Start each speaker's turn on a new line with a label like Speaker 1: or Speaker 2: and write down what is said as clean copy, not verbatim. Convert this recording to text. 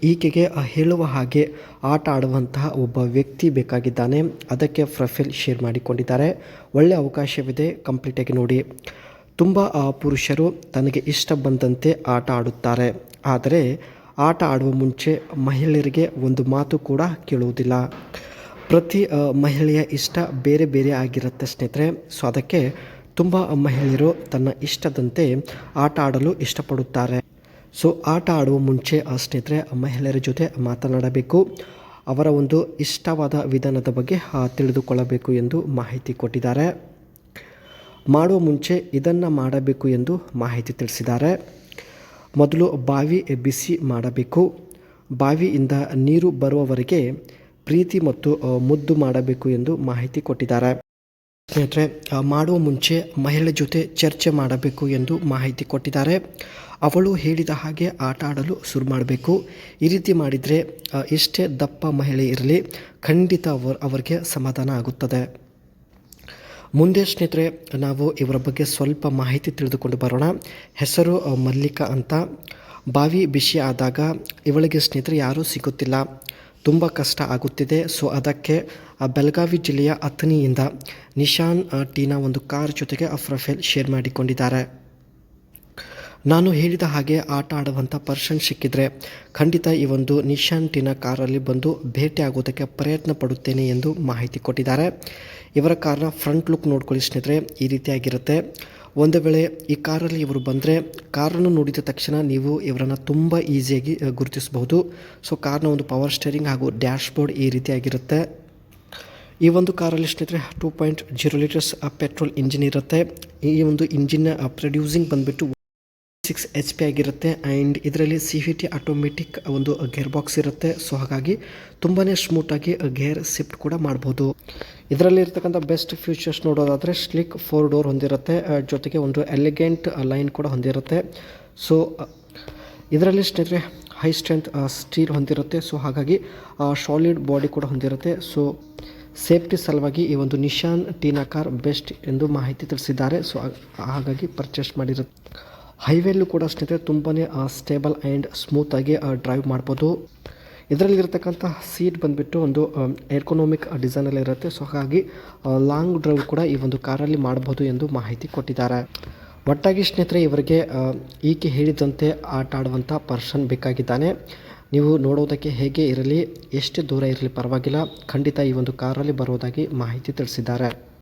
Speaker 1: ಈಕೆಗೆ ಹೇಳುವ ಹಾಗೆ ಆಟ ಆಡುವಂತಹ ಒಬ್ಬ ವ್ಯಕ್ತಿ ಬೇಕಾಗಿದ್ದಾನೆ. ಅದಕ್ಕೆ ಪ್ರೊಫೈಲ್ ಶೇರ್ ಮಾಡಿಕೊಂಡಿದ್ದಾರೆ. ಒಳ್ಳೆಯ ಅವಕಾಶವಿದೆ, ಕಂಪ್ಲೀಟಾಗಿ ನೋಡಿ. ತುಂಬ ಪುರುಷರು ತನಗೆ ಇಷ್ಟ ಬಂದಂತೆ ಆಟ ಆಡುತ್ತಾರೆ. ಆದರೆ ಆಟ ಆಡುವ ಮುಂಚೆ ಮಹಿಳೆಯರಿಗೆ ಒಂದು ಮಾತು ಕೂಡ ಕೇಳುವುದಿಲ್ಲ. ಪ್ರತಿ ಮಹಿಳೆಯ ಇಷ್ಟ ಬೇರೆ ಬೇರೆ ಆಗಿರುತ್ತೆ ಸ್ನೇಹಿತರೆ. ಸೊ ಅದಕ್ಕೆ ತುಂಬ ಮಹಿಳೆಯರು ತನ್ನ ಇಷ್ಟದಂತೆ ಆಟ ಆಡಲು ಇಷ್ಟಪಡುತ್ತಾರೆ. ಸೊ ಆಟ ಆಡುವ ಮುಂಚೆ ಸ್ನೇಹಿತರೆ ಮಹಿಳೆಯರ ಜೊತೆ ಮಾತನಾಡಬೇಕು. ಅವರ ಒಂದು ಇಷ್ಟವಾದ ವಿಧಾನದ ಬಗ್ಗೆ ತಿಳಿದುಕೊಳ್ಳಬೇಕು ಎಂದು ಮಾಹಿತಿ ಕೊಟ್ಟಿದ್ದಾರೆ. ಮಾಡುವ ಮುಂಚೆ ಇದನ್ನು ಮಾಡಬೇಕು ಎಂದು ಮಾಹಿತಿ ತಿಳಿಸಿದ್ದಾರೆ. ಮೊದಲು ಬಾವಿ ಬಿಸಿ ಮಾಡಬೇಕು. ಬಾವಿಯಿಂದ ನೀರು ಬರುವವರೆಗೆ ಪ್ರೀತಿ ಮತ್ತು ಮುದ್ದು ಮಾಡಬೇಕು ಎಂದು ಮಾಹಿತಿ ಕೊಟ್ಟಿದ್ದಾರೆ. ಸ್ನೇಹಿತರೆ ಮಾಡುವ ಮುಂಚೆ ಮಹಿಳೆ ಜೊತೆ ಚರ್ಚೆ ಮಾಡಬೇಕು ಎಂದು ಮಾಹಿತಿ ಕೊಟ್ಟಿದ್ದಾರೆ. ಅವಳು ಹೇಳಿದ ಹಾಗೆ ಆಟ ಆಡಲು ಶುರು ಮಾಡಬೇಕು. ಈ ರೀತಿ ಮಾಡಿದರೆ ಎಷ್ಟೇ ದಪ್ಪ ಮಹಿಳೆ ಇರಲಿ ಖಂಡಿತ ಅವರಿಗೆ ಸಮಾಧಾನ ಆಗುತ್ತದೆ. ಮುಂದೆ ಸ್ನೇಹಿತರೆ ನಾವು ಇವರ ಬಗ್ಗೆ ಸ್ವಲ್ಪ ಮಾಹಿತಿ ತಿಳಿದುಕೊಂಡು ಬರೋಣ. ಹೆಸರು ಮಲ್ಲಿಕಾ ಅಂತ. ಬಾವಿ ಬಿಸಿ ಆದಾಗ ಇವಳಿಗೆ ಸ್ನೇಹಿತರೆ ಯಾರೂ ಸಿಗುತ್ತಿಲ್ಲ, ತುಂಬ ಕಷ್ಟ ಆಗುತ್ತಿದೆ. ಸೊ ಅದಕ್ಕೆ ಬೆಳಗಾವಿ ಜಿಲ್ಲೆಯ ಅಥಣಿಯಿಂದ ನಿಶಾನ್ ಟೀನಾ ಒಂದು ಕಾರ್ ಜೊತೆಗೆ ಪ್ರೊಫೈಲ್ ಶೇರ್ ಮಾಡಿಕೊಂಡಿದ್ದಾರೆ. ನಾನು ಹೇಳಿದ ಹಾಗೆ ಆಟ ಆಡುವಂಥ ಪರ್ಸನ್ ಸಿಕ್ಕಿದರೆ ಖಂಡಿತ ಈ ಒಂದು ನಿಶಾನ್ ಟೀನಾ ಕಾರಲ್ಲಿ ಬಂದು ಭೇಟಿ ಆಗೋದಕ್ಕೆ ಪ್ರಯತ್ನ ಪಡುತ್ತೇನೆ ಎಂದು ಮಾಹಿತಿ ಕೊಟ್ಟಿದ್ದಾರೆ. ಇವರ ಕಾರ್ನ ಫ್ರಂಟ್ ಲುಕ್ ನೋಡ್ಕೊಳ್ಳಿ ಸ್ನೇಹಿತರೆ, ಈ ರೀತಿಯಾಗಿರುತ್ತೆ. ಒಂದು ವೇಳೆ ಈ ಕಾರಲ್ಲಿ ಇವರು ಬಂದರೆ ಕಾರನ್ನು ನೋಡಿದ ತಕ್ಷಣ ನೀವು ಇವರನ್ನು ತುಂಬ ಈಸಿಯಾಗಿ ಗುರುತಿಸಬಹುದು. ಸೊ ಕಾರ್ನ ಒಂದು ಪವರ್ ಸ್ಟೇರಿಂಗ್ ಹಾಗೂ ಡ್ಯಾಶ್ ಬೋರ್ಡ್ ಈ ರೀತಿಯಾಗಿರುತ್ತೆ. ಈ ಒಂದು ಕಾರಲ್ಲಿ ಸ್ನೇಹಿತರೆ 2.0 ಲೀಟರ್ಸ್ ಪೆಟ್ರೋಲ್ ಇಂಜಿನ್ ಇರುತ್ತೆ. ಈ ಒಂದು ಇಂಜಿನ್ ಪ್ರೊಡ್ಯೂಸಿಂಗ್ ಬಂದುಬಿಟ್ಟು 6 HP ಆಗಿರುತ್ತೆ. ಆ್ಯಂಡ್ ಇದರಲ್ಲಿ CVT ಆಟೋಮೆಟಿಕ್ ಒಂದು ಗೇರ್ ಬಾಕ್ಸ್ ಇರುತ್ತೆ. ಸೊ ಹಾಗಾಗಿ ತುಂಬಾ ಸ್ಮೂತಾಗಿ ಗೇರ್ ಶಿಫ್ಟ್ ಕೂಡ ಮಾಡ್ಬೋದು. ಇದರಲ್ಲಿ ಇರ್ತಕ್ಕಂಥ ಬೆಸ್ಟ್ ಫೀಚರ್ಸ್ ನೋಡೋದಾದರೆ ಸ್ಲಿಕ್ 4 ಡೋರ್ ಹೊಂದಿರುತ್ತೆ, ಜೊತೆಗೆ ಒಂದು ಎಲಿಗೆಂಟ್ ಲೈನ್ ಕೂಡ ಹೊಂದಿರುತ್ತೆ. ಸೊ ಇದರಲ್ಲಿ ಸ್ನೇಹಿತರೆ ಹೈ ಸ್ಟ್ರೆಂತ್ ಸ್ಟೀಲ್ ಹೊಂದಿರುತ್ತೆ. ಸೊ ಹಾಗಾಗಿ ಸಾಲಿಡ್ ಬಾಡಿ ಕೂಡ ಹೊಂದಿರುತ್ತೆ. ಸೊ ಸೇಫ್ಟಿ ಸಲುವಾಗಿ ಈ ಒಂದು ನಿಶಾನ್ ಟೀನಾ ಕಾರ್ ಬೆಸ್ಟ್ ಎಂದು ಮಾಹಿತಿ ತಿಳಿಸಿದ್ದಾರೆ. ಸೊ ಹಾಗಾಗಿ ಪರ್ಚೇಸ್ ಮಾಡಿರುತ್ತೆ. ಹೈವೇಲ್ಲೂ ಕೂಡ ಸ್ನೇಹಿತರೆ ತುಂಬಾ ಸ್ಟೇಬಲ್ ಆ್ಯಂಡ್ ಸ್ಮೂತಾಗಿ ಡ್ರೈವ್ ಮಾಡ್ಬೋದು. ಇದರಲ್ಲಿರ್ತಕ್ಕಂಥ ಸೀಟ್ ಬಂದುಬಿಟ್ಟು ಒಂದು ಎರ್ಕೊನಾಮಿಕ್ ಡಿಸೈನಲ್ಲಿ ಇರುತ್ತೆ. ಸೊ ಹಾಗಾಗಿ ಲಾಂಗ್ ಡ್ರೈವ್ ಕೂಡ ಈ ಒಂದು ಕಾರಲ್ಲಿ ಮಾಡ್ಬೋದು ಎಂದು ಮಾಹಿತಿ ಕೊಟ್ಟಿದ್ದಾರೆ. ಒಟ್ಟಾಗಿ ಸ್ನೇಹಿತರೆ ಇವರಿಗೆ ಈಕೆ ಹೇಳಿದಂತೆ ಆಟ ಆಡುವಂಥ ಪರ್ಸನ್ ಬೇಕಾಗಿದ್ದಾನೆ. ನೀವು ನೋಡೋದಕ್ಕೆ ಹೇಗೆ ಇರಲಿ, ಎಷ್ಟೇ ದೂರ ಇರಲಿ ಪರವಾಗಿಲ್ಲ, ಖಂಡಿತ ಈ ಒಂದು ಕಾರಲ್ಲಿ ಬರೋದಾಗಿ ಮಾಹಿತಿ ತಿಳಿಸಿದ್ದಾರೆ.